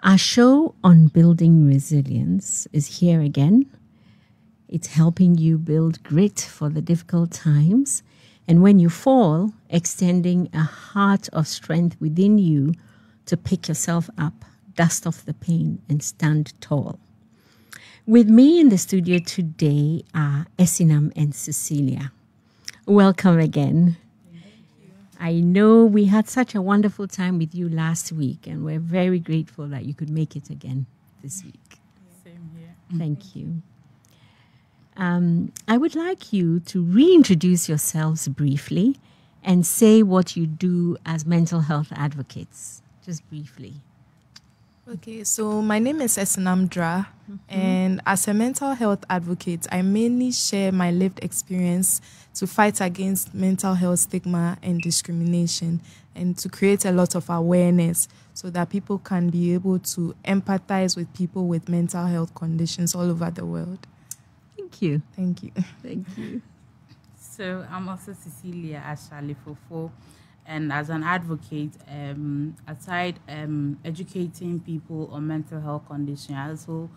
Our show on building resilience is here again. It's helping you build grit for the difficult times. And when you fall, extending a heart of strength within you to pick yourself up, dust off the pain, and stand tall. With me in the studio today are Esinam and Cecilia. Welcome again. I know we had such a wonderful time with you last week, and we're very grateful that you could make it again this week. Same here. Thank you. I would like you to reintroduce yourselves briefly and say what you do as mental health advocates, just briefly. Okay, so my name is Esinam Dra, and as a mental health advocate, I mainly share my lived experience to fight against mental health stigma and discrimination, and to create a lot of awareness so that people can be able to empathize with people with mental health conditions all over the world. Thank you. Thank you. Thank you. So I'm also Cecilia Fofo, and as an advocate, aside educating people on mental health conditions, I also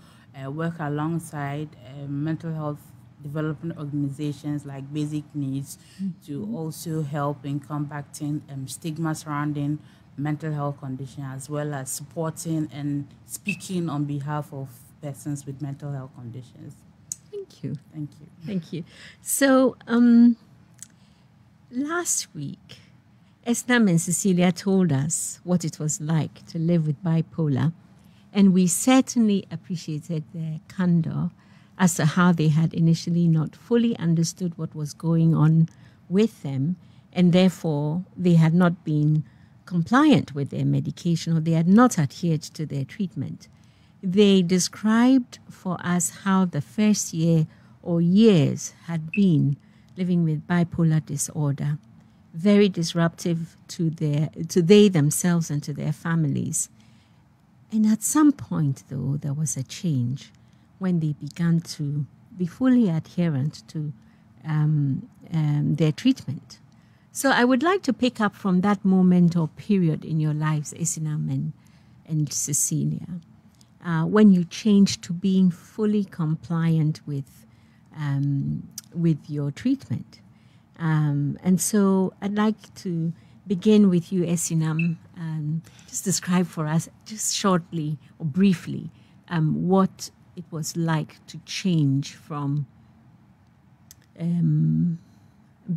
work alongside mental health development organizations like Basic Needs to also help in combating stigma surrounding mental health conditions, as well as supporting and speaking on behalf of persons with mental health conditions. Thank you. Thank you. Thank you. So last week, Esinam and Cecilia told us what it was like to live with bipolar, and we certainly appreciated their candor as to how they had initially not fully understood what was going on with them, and therefore they had not been compliant with their medication, or they had not adhered to their treatment. They described for us how the first year or years had been living with bipolar disorder, very disruptive to they themselves and to their families. And at some point, though, there was a change when they began to be fully adherent to their treatment. So I would like to pick up from that moment or period in your lives, Esinam and Cecilia, when you changed to being fully compliant with your treatment. And so I'd like to begin with you, Esinam, just describe for us, just shortly or briefly, what it was like to change from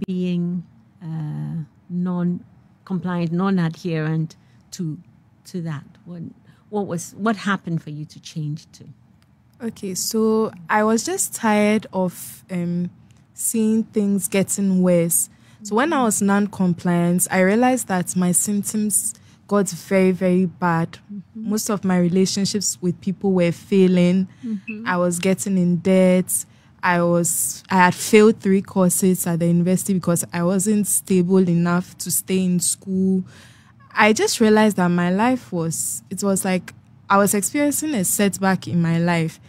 being non-compliant, non-adherent to that. What happened for you to change to? Okay, so I was just tired of seeing things getting worse. So when I was non-compliant, I realized that my symptoms got very, very bad. Most of my relationships with people were failing. I was getting in debt. I had failed 3 courses at the university because I wasn't stable enough to stay in school. I just realized that my life was like I was experiencing a setback in my life.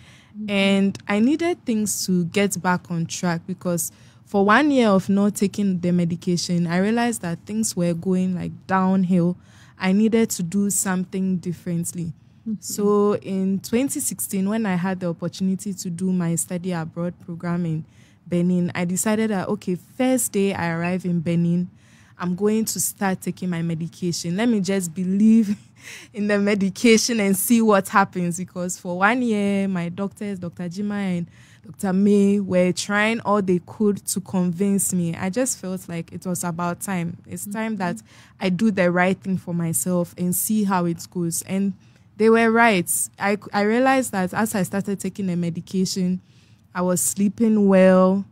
And I needed things to get back on track, because for 1 year of not taking the medication, I realized that things were going like downhill. I needed to do something differently. So in 2016, when I had the opportunity to do my study abroad program in Benin, I decided that, okay, first day I arrive in Benin, I'm going to start taking my medication. Let me just believe in the medication and see what happens. Because for 1 year, my doctors, Dr. Jima and Dr. May, were trying all they could to convince me. I just felt like it was about time. It's time that I do the right thing for myself and see how it goes. And they were right. I realized that as I started taking the medication, I was sleeping well.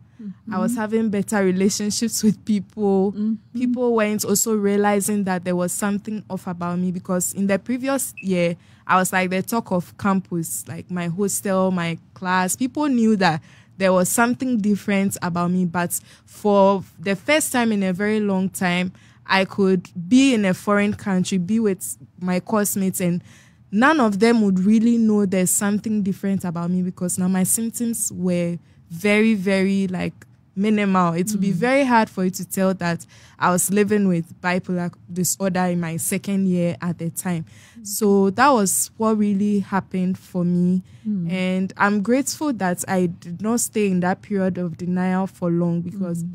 I was having better relationships with people. People weren't also realizing that there was something off about me, because in the previous year, I was like the talk of campus, like my hostel, my class. People knew that there was something different about me. But for the first time in a very long time, I could be in a foreign country, be with my classmates, and none of them would really know there's something different about me, because now my symptoms were very, very like minimal. It would be very hard for you to tell that I was living with bipolar disorder in my second year at the time. So that was what really happened for me. And I'm grateful that I did not stay in that period of denial for long, because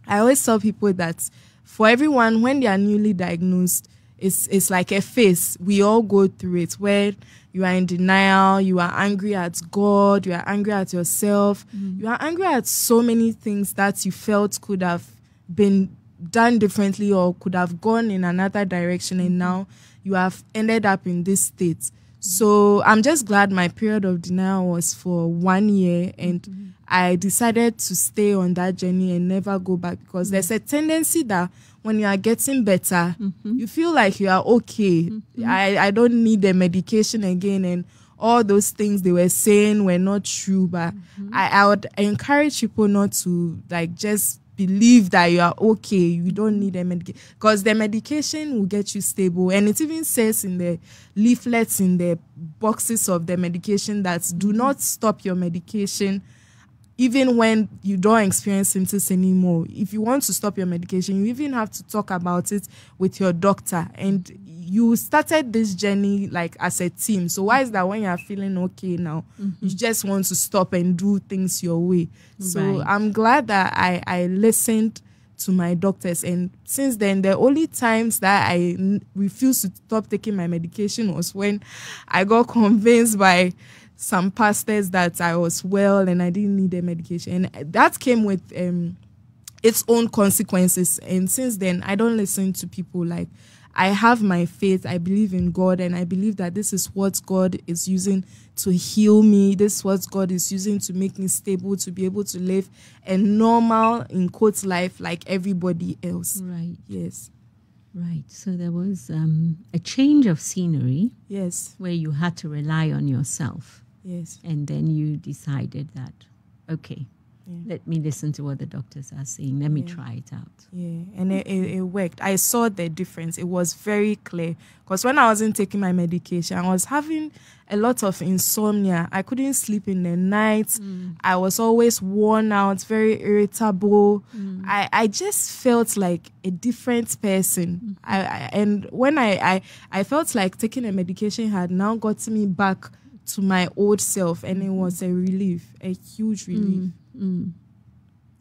I always tell people that for everyone, when they are newly diagnosed, it's like a phase. We all go through it, where you are in denial, you are angry at God, you are angry at yourself, you are angry at so many things that you felt could have been done differently or could have gone in another direction, and now you have ended up in this state. So I'm just glad my period of denial was for 1 year, and I decided to stay on that journey and never go back, because there's a tendency that when you are getting better, you feel like you are okay. I don't need the medication again, and all those things they were saying were not true. But I would encourage people not to like just believe that you are okay. You don't need a medication, because the medication will get you stable. And it even says in the leaflets, in the boxes of the medication, that do not stop your medication even when you don't experience symptoms anymore. If you want to stop your medication, you even have to talk about it with your doctor. And you started this journey like as a team. So why is that when you're feeling okay now, you just want to stop and do things your way? So I'm glad that I listened to my doctors. And since then, the only times that I refused to stop taking my medication was when I got convinced by some pastors that I was well and I didn't need the medication. And that came with its own consequences. And since then, I don't listen to people. Like, I have my faith. I believe in God, and I believe that this is what God is using to heal me. This is what God is using to make me stable, to be able to live a normal, in quotes, life like everybody else. Right. Yes. Right. So there was a change of scenery. Yes. Where you had to rely on yourself. Yes. And then you decided that, okay, let me listen to what the doctors are saying. Let me try it out. Yeah, and it worked. I saw the difference. It was very clear. Because when I wasn't taking my medication, I was having a lot of insomnia. I couldn't sleep in the night. I was always worn out, very irritable. I just felt like a different person. And when I felt like taking a medication had now gotten me back to my old self, and it was a relief, a huge relief.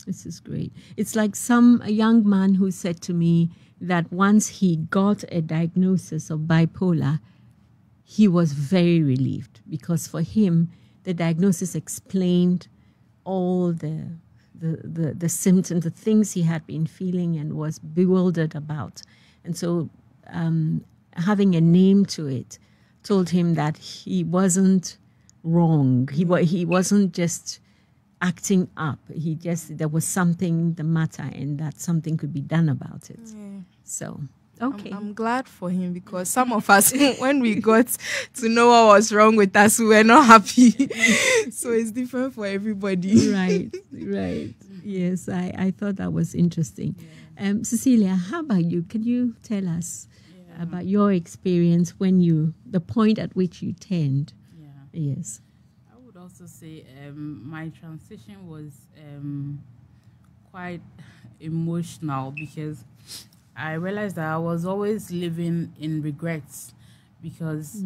This is great. It's like a young man who said to me that once he got a diagnosis of bipolar, he was very relieved, because for him, the diagnosis explained all the symptoms, the things he had been feeling and was bewildered about. And so having a name to it told him that he wasn't wrong. He wasn't just acting up. There was something the matter, and that something could be done about it. Yeah. So, okay. I'm glad for him, because some of us, when we got to know what was wrong with us, we were not happy. So it's different for everybody. Right. Yes, I thought that was interesting. Yeah. Cecilia, how about you? Can you tell us about your experience the point at which you turned? Yeah. Yes. I would also say my transition was quite emotional, because I realized that I was always living in regrets, because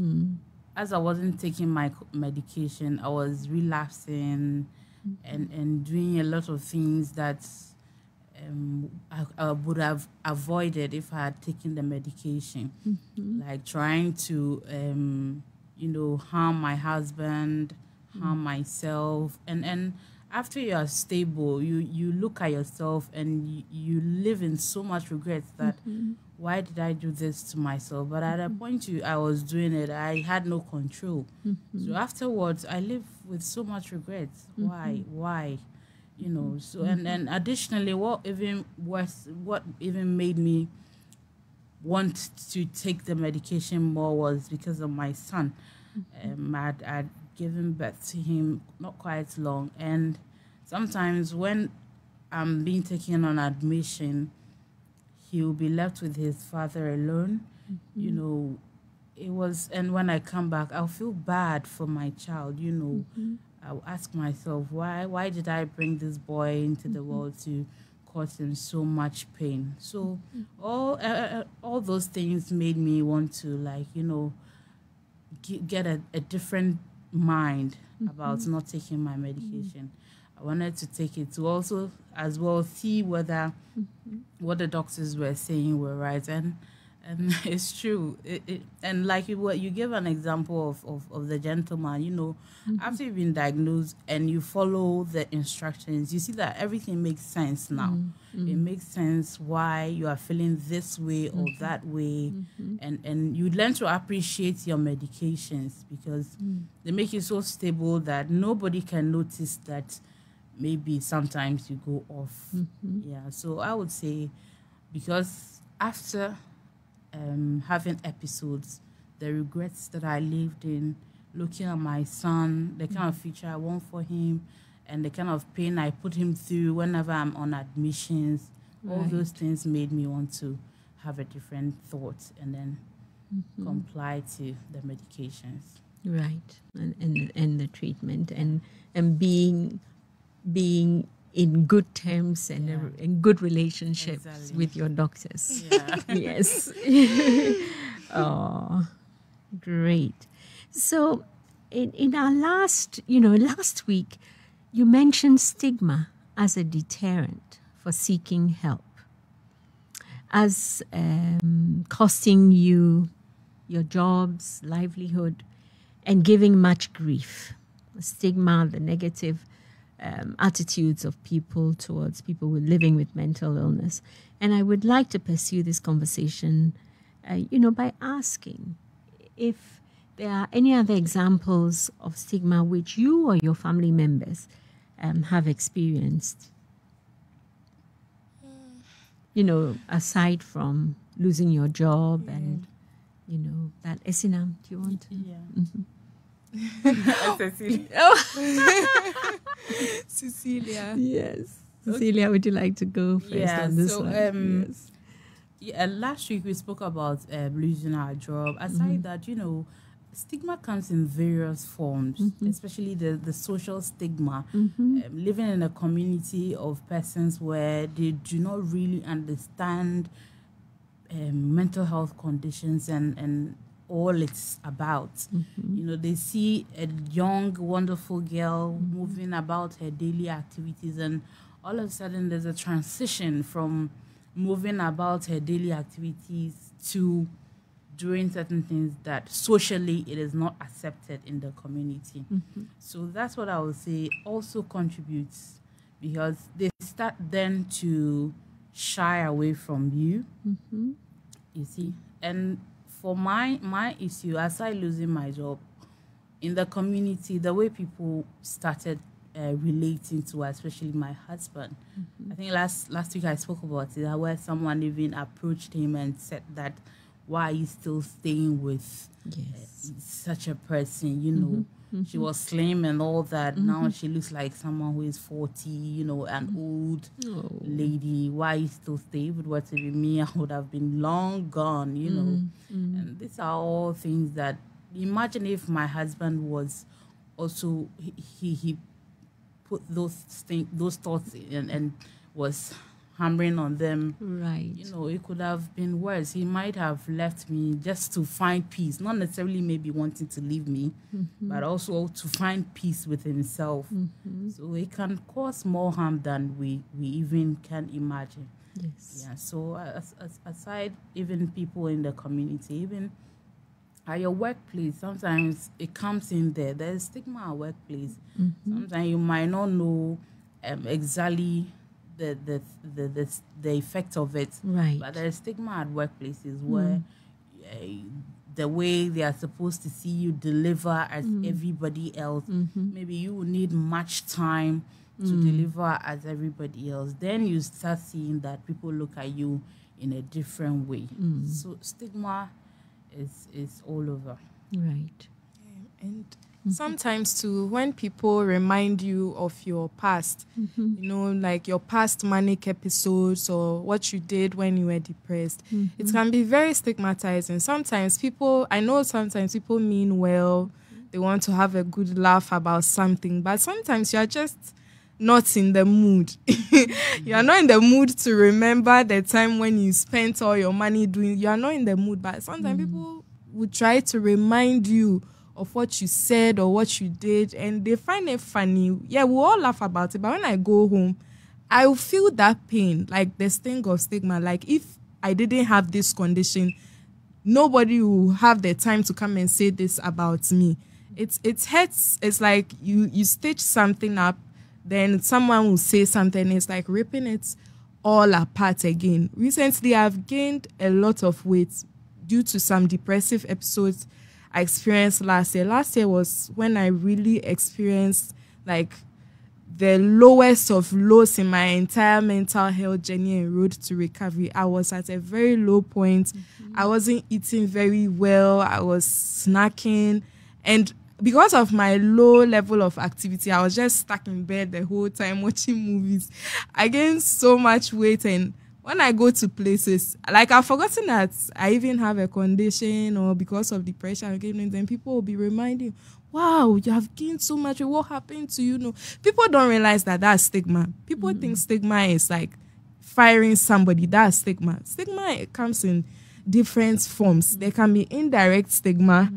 as I wasn't taking my medication, I was relapsing and doing a lot of things that I would have avoided if I had taken the medication, like trying to, harm my husband, harm myself. And after you are stable, you look at yourself and you live in so much regret that why did I do this to myself? But at a point I was doing it, I had no control. So afterwards, I live with so much regret. Why? So and additionally, what even made me want to take the medication more was because of my son. I'd given birth to him not quite long, and sometimes when I'm being taken on admission, he will be left with his father alone. It was, and when I come back, I'll feel bad for my child. I'll ask myself, why did I bring this boy into the world to cause him so much pain? So all those things made me want to, like, get a different mind about not taking my medication. I wanted to take it to also as well see whether what the doctors were saying were right, and it's true. And like you gave an example of the gentleman, after you've been diagnosed and you follow the instructions, you see that everything makes sense now. It makes sense why you are feeling this way or that way, and you learn to appreciate your medications because they make you so stable that nobody can notice that maybe sometimes you go off. Yeah, so I would say, because after having episodes, the regrets that I lived in, looking at my son, the kind of future I want for him, and the kind of pain I put him through whenever I'm on admissions, all those things made me want to have a different thought and then comply to the medications. Right, and the treatment and being in good terms and in good relationships with your doctors. Yeah. Yes. Oh, great. So in our last week, you mentioned stigma as a deterrent for seeking help, as costing you your jobs, livelihood, and giving much grief. Stigma, the negative attitudes of people towards people living with mental illness. And I would like to pursue this conversation, by asking if there are any other examples of stigma which you or your family members have experienced. Aside from losing your job and, that. Esinam, do you want to? Yeah. Cecilia. Yes. Cecilia, would you like to go first on this one? Last week we spoke about losing our job. Aside that, stigma comes in various forms, especially the social stigma. Living in a community of persons where they do not really understand mental health conditions and all it's about. They see a young, wonderful girl moving about her daily activities, and all of a sudden there's a transition from moving about her daily activities to doing certain things that socially it is not accepted in the community. So that's what I would say also contributes, because they start then to shy away from you, you see. And for my issue, aside losing my job, in the community, the way people started relating to, especially my husband. I think last week I spoke about it, where someone even approached him and said that, why are you still staying with such a person? She was slim and all that. Now she looks like someone who is 40, an old lady. Why you still stay? If it were to be me, I would have been long gone, And these are all things that, imagine if my husband was also, he put those thoughts in and was hammering on them. Right. It could have been worse. He might have left me just to find peace, not necessarily maybe wanting to leave me, but also to find peace with himself. So it can cause more harm than we even can imagine. Yes. Yeah. So aside even people in the community, even at your workplace, sometimes it comes in there. There's stigma at workplace. Sometimes you might not know exactly the effect of it, right? But there's stigma at workplaces where the way they are supposed to see you deliver as everybody else, maybe you will need much time to deliver as everybody else. Then you start seeing that people look at you in a different way. So stigma is all over. Right. And sometimes too, when people remind you of your past, like your past manic episodes or what you did when you were depressed, it can be very stigmatizing. Sometimes people mean well. they want to have a good laugh about something. But sometimes you're just not in the mood. You are not in the mood to remember the time when you spent all your money doing. You are not in the mood. But sometimes people would try to remind you of what you said or what you did, and they find it funny. Yeah, we all laugh about it. But when I go home, I will feel that pain, like the sting of stigma. Like if I didn't have this condition, nobody will have the time to come and say this about me. It hurts. It's like you stitch something up, then someone will say something. It's like ripping it all apart again. Recently, I've gained a lot of weight due to some depressive episodes I experienced last year. Last year was when I really experienced like the lowest of lows in my entire mental health journey and road to recovery. I was at a very low point. I wasn't eating very well. I was snacking. And because of my low level of activity, I was just stuck in bed the whole time watching movies. I gained so much weight, and when I go to places, like I've forgotten that I even have a condition, or because of depression, then people will be reminding, wow, you have gained so much. What happened to you? No, people don't realize that that's stigma. People think stigma is like firing somebody. That's stigma. Stigma, it comes in different forms. There can be indirect stigma.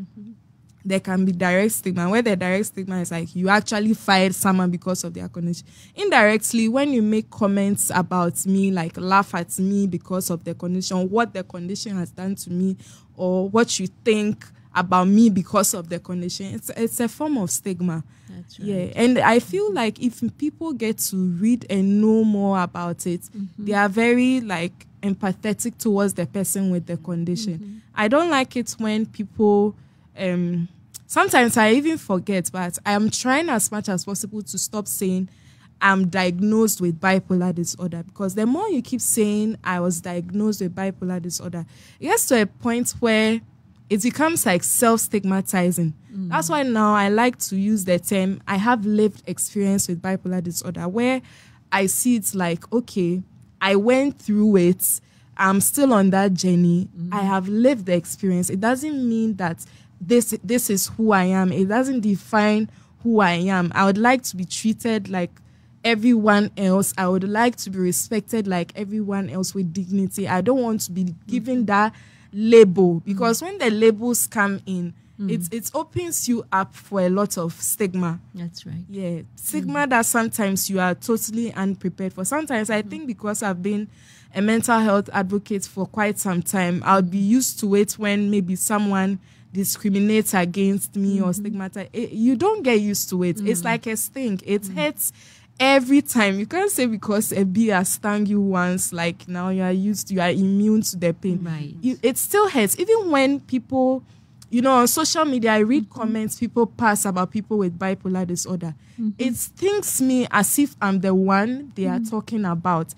There can be direct stigma, where the direct stigma is like you actually fired someone because of their condition. Indirectly, when you make comments about me, like laugh at me because of the condition, what the condition has done to me, or what you think about me because of the condition, it's a form of stigma. That's right. Yeah, and I feel like if people get to read and know more about it, they are very like empathetic towards the person with the condition. I don't like it when people sometimes I even forget, but I am trying as much as possible to stop saying I'm diagnosed with bipolar disorder, because the more you keep saying I was diagnosed with bipolar disorder, it gets to a point where it becomes like self-stigmatizing. That's why now I like to use the term I have lived experience with bipolar disorder, where I see it's like, okay, I went through it. I'm still on that journey. I have lived the experience. It doesn't mean that this is who I am. It doesn't define who I am. I would like to be treated like everyone else. I would like to be respected like everyone else with dignity. I don't want to be given that label, because when the labels come in, it opens you up for a lot of stigma. That's right. Yeah, stigma that sometimes you are totally unprepared for. Sometimes I think because I've been a mental health advocate for quite some time, I'll be used to it when maybe someone discriminates against me or stigmatize. You don't get used to it. It's like a sting. It hurts every time. You can't say because a bee has stung you once, like now you are immune to the pain. Right. It still hurts. Even when people, on social media, I read comments people pass about people with bipolar disorder. It stings me as if I'm the one they are talking about.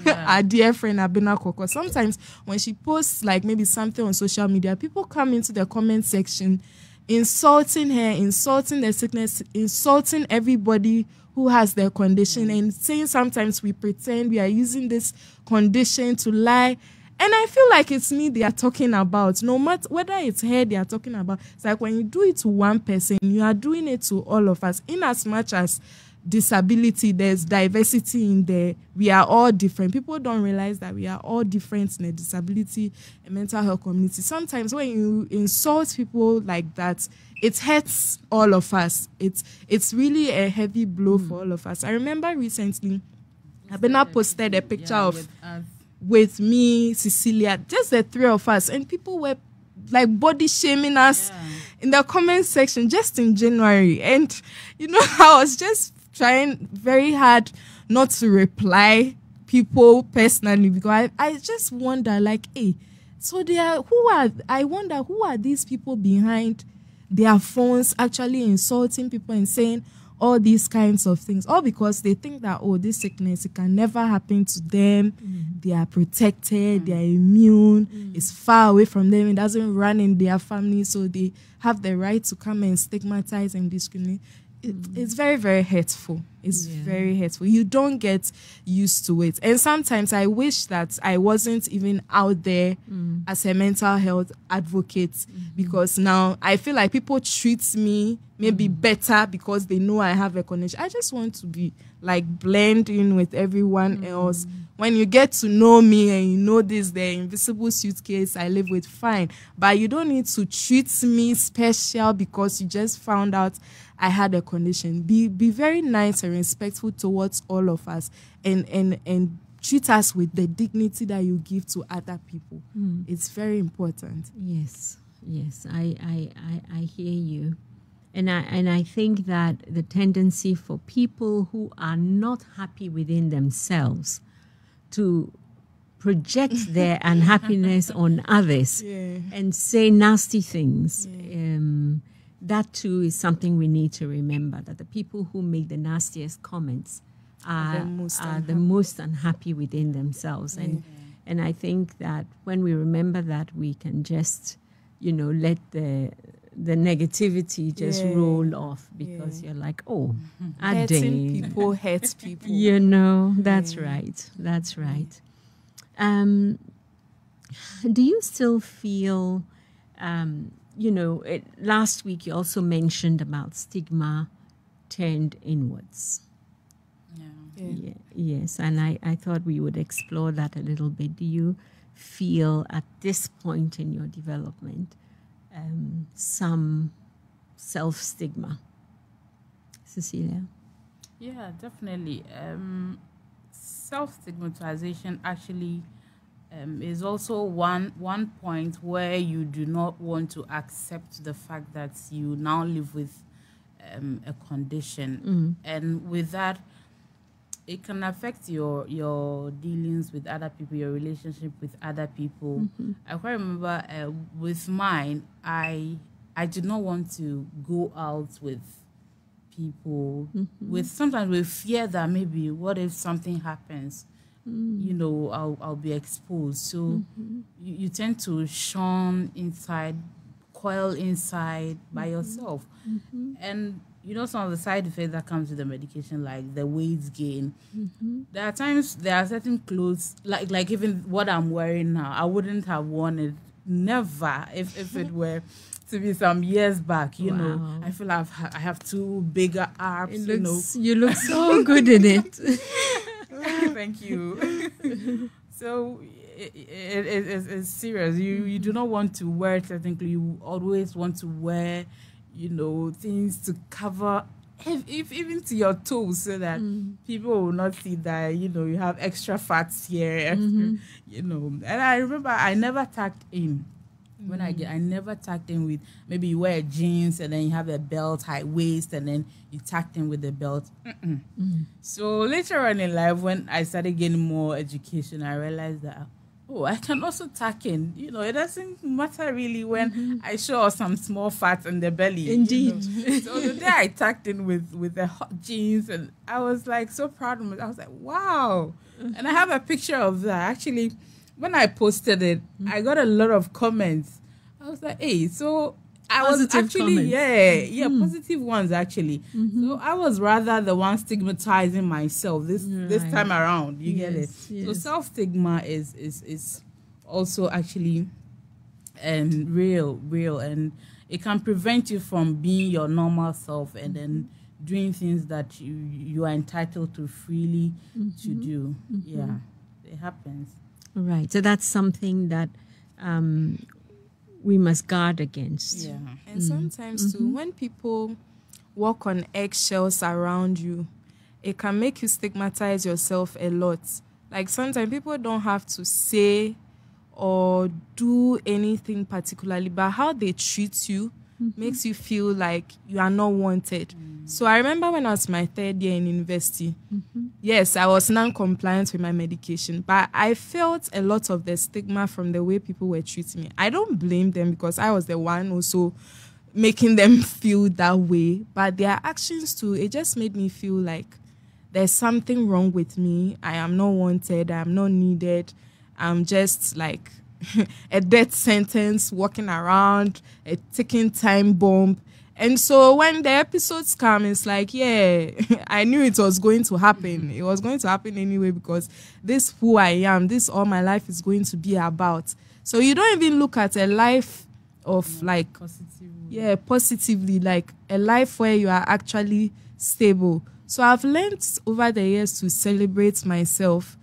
Our dear friend Abina Koko, sometimes when she posts like maybe something on social media, people come into the comment section insulting her, insulting the sickness, insulting everybody who has their condition, and saying sometimes we pretend we are using this condition to lie. And I feel like it's me they are talking about. No matter whether it's her they are talking about. It's like when you do it to one person, you are doing it to all of us. In as much as disability, there's diversity in there. We are all different. People don't realize that we are all different in the disability and mental health community. Sometimes when you insult people like that, it hurts all of us. It's really a heavy blow for all of us. I remember recently, Abena posted a picture with me, Cecilia, just the three of us, and people were like body shaming us in the comment section just in January. And I was just trying very hard not to reply people personally, because I just wonder, like, hey, so I wonder who are these people behind their phones actually insulting people and saying all these kinds of things, all because they think that, this sickness, it can never happen to them. They are protected, they are immune, it's far away from them, it doesn't run in their family, so they have the right to come and stigmatize and discriminate. it's very, very hurtful. It's very hurtful. You don't get used to it. And sometimes I wish that I wasn't even out there as a mental health advocate, because now I feel like people treat me maybe better because they know I have a connection. I just want to be like blend in with everyone else. When you get to know me and you know this, the invisible suitcase I live with, fine. But you don't need to treat me special because you just found out I had a condition. Be very nice and respectful towards all of us, and treat us with the dignity that you give to other people. It's very important. Yes, I hear you. And I think that the tendency for people who are not happy within themselves to project their unhappiness on others and say nasty things, that too is something we need to remember, that the people who make the nastiest comments are the most unhappy within themselves. And I think that when we remember that, we can just, let the negativity just roll off, because you're like, oh, hurting people hurt people. That's right. That's right. Do you still feel, last week you also mentioned about stigma turned inwards. Yes, and I thought we would explore that a little bit. Do you feel at this point in your development some self-stigma? Cecilia? Yeah, definitely. Self-stigmatization actually is also one point where you do not want to accept the fact that you now live with a condition. And with that, it can affect your dealings with other people, your relationship with other people. I quite remember with mine, I did not want to go out with people sometimes with fear that maybe what if something happens, I'll be exposed. So you tend to shun inside, coil inside by yourself. And some of the side effects that comes with the medication, like the weight gain. There are certain clothes, like even what I'm wearing now, I wouldn't have worn it, never, if it were to be some years back. I feel I have two bigger arms. You look so good in it. Thank you. So it's serious. You do not want to wear certain clothes. You always want to wear things to cover if even to your toes, so that people will not see that you have extra fats here. And I remember I never tucked in. I never tucked in with, maybe you wear jeans and then you have a belt, high waist, and then you tucked in with the belt. So later on in life, when I started getting more education, I realized that, I can also tuck in. It doesn't matter really when I show some small fat in the belly. Indeed. So the day I tucked in with the hot jeans, and I was like so proud of myself. I was like, wow. And I have a picture of that. Actually, when I posted it, I got a lot of comments. I was like, hey, so I was actually, comments. positive ones actually. So I was rather the one stigmatizing myself this time around. You get it? Yes. So self-stigma is also actually real, and it can prevent you from being your normal self and then doing things that you are entitled to freely to do. Yeah, it happens. Right. So that's something that we must guard against. Yeah. And sometimes too, when people walk on eggshells around you, it can make you stigmatize yourself a lot. Like sometimes people don't have to say or do anything particularly, but how they treat you makes you feel like you are not wanted. So I remember when I was my third year in university, yes, I was non-compliant with my medication, but I felt a lot of the stigma from the way people were treating me. I don't blame them because I was the one also making them feel that way, but their actions too, it just made me feel like there's something wrong with me. I am not wanted. I am not needed. I'm just like a death sentence walking around, a ticking time bomb. And so when the episodes come, it's like, yeah, I knew it was going to happen. It was going to happen anyway, because this who I am, this all my life is going to be about. So you don't even look at a life of like, positively, like a life where you are actually stable. So I've learned over the years to celebrate myself.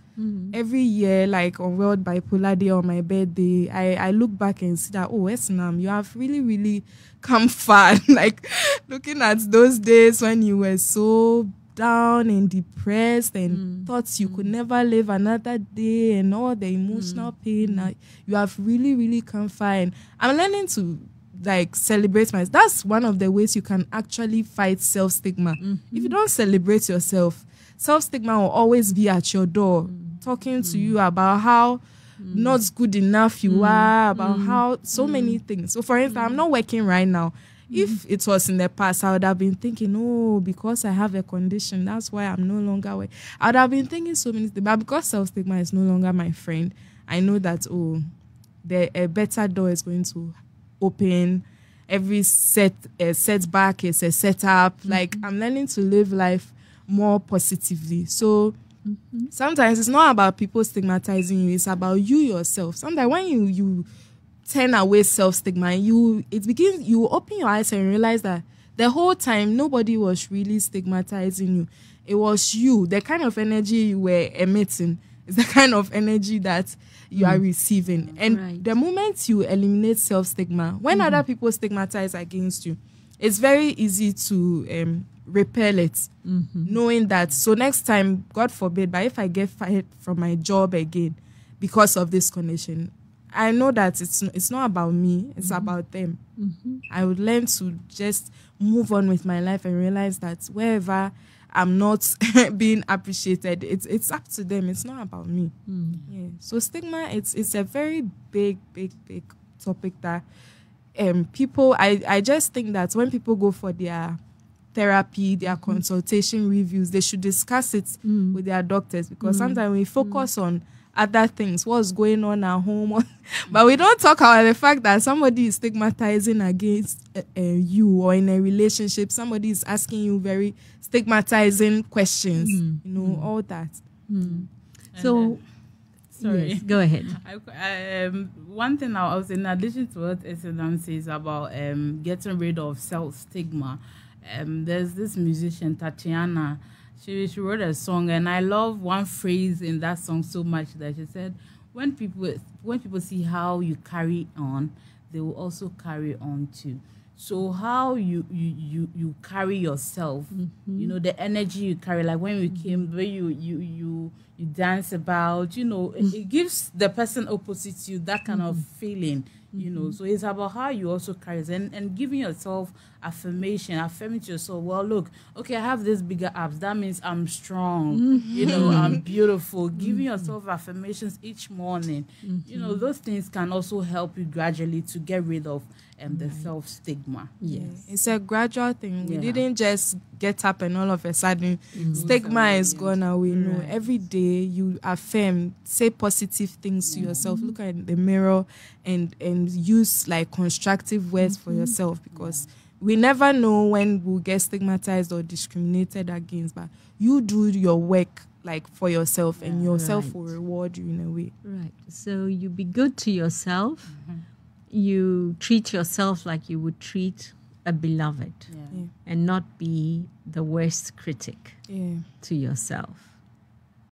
Every year, like on World Bipolar Day, on my birthday, I look back and see that, oh, Esnam, you have really, really come far. Like looking at those days when you were so down and depressed and thought you could never live another day, and all the emotional pain, you have really, really come far. And I'm learning to like celebrate myself. That's one of the ways you can actually fight self-stigma. If you don't celebrate yourself, self-stigma will always be at your door, talking to you about how not good enough you are, about how so many things. So for instance, I'm not working right now. If it was in the past, I would have been thinking, oh, because I have a condition, that's why I'm no longer working. I would have been thinking so many things. But because self-stigma is no longer my friend, I know that, a better door is going to open. Every setback is a setup. Like, I'm learning to live life more positively. So sometimes it's not about people stigmatizing you, it's about you yourself. Sometimes when you turn away self-stigma, you open your eyes and realize that the whole time nobody was really stigmatizing you. It was you. The kind of energy you were emitting is the kind of energy that you are receiving. And the moment you eliminate self-stigma, when other people stigmatize against you, it's very easy to repel it, knowing that, so next time, God forbid, but if I get fired from my job again because of this condition, I know that it's not about me, it's about them. I would learn to just move on with my life and realize that wherever I'm not being appreciated, it's up to them, it's not about me. Yeah. So stigma, it's a very big topic that people, I just think that when people go for their therapy, their consultation reviews, they should discuss it with their doctors, because sometimes we focus on other things, what's going on at home, but we don't talk about the fact that somebody is stigmatizing against you, or in a relationship, somebody is asking you very stigmatizing questions, all that. So, sorry, yes, go ahead. One thing I was, in addition to what Esenam says about getting rid of self-stigma, there's this musician, Tatiana. She wrote a song, and I love one phrase in that song so much that she said, when people see how you carry on, they will also carry on too. So how you carry yourself, the energy you carry, like when we came, where you dance about, it gives the person opposite you that kind of feeling, So it's about how you also carry it, and giving yourself affirming to yourself, well, look, okay, I have this bigger abs, that means I'm strong, I'm beautiful. Giving yourself affirmations each morning, those things can also help you gradually to get rid of the self-stigma. Yes. It's a gradual thing. We didn't just get up and all of a sudden stigma is gone away. No, every day you affirm, say positive things to yourself, look at the mirror and use like constructive words for yourself, because we never know when we'll get stigmatized or discriminated against, but you do your work like for yourself, and yourself will reward you in a way. Right. So you be good to yourself. You treat yourself like you would treat a beloved, and not be the worst critic to yourself.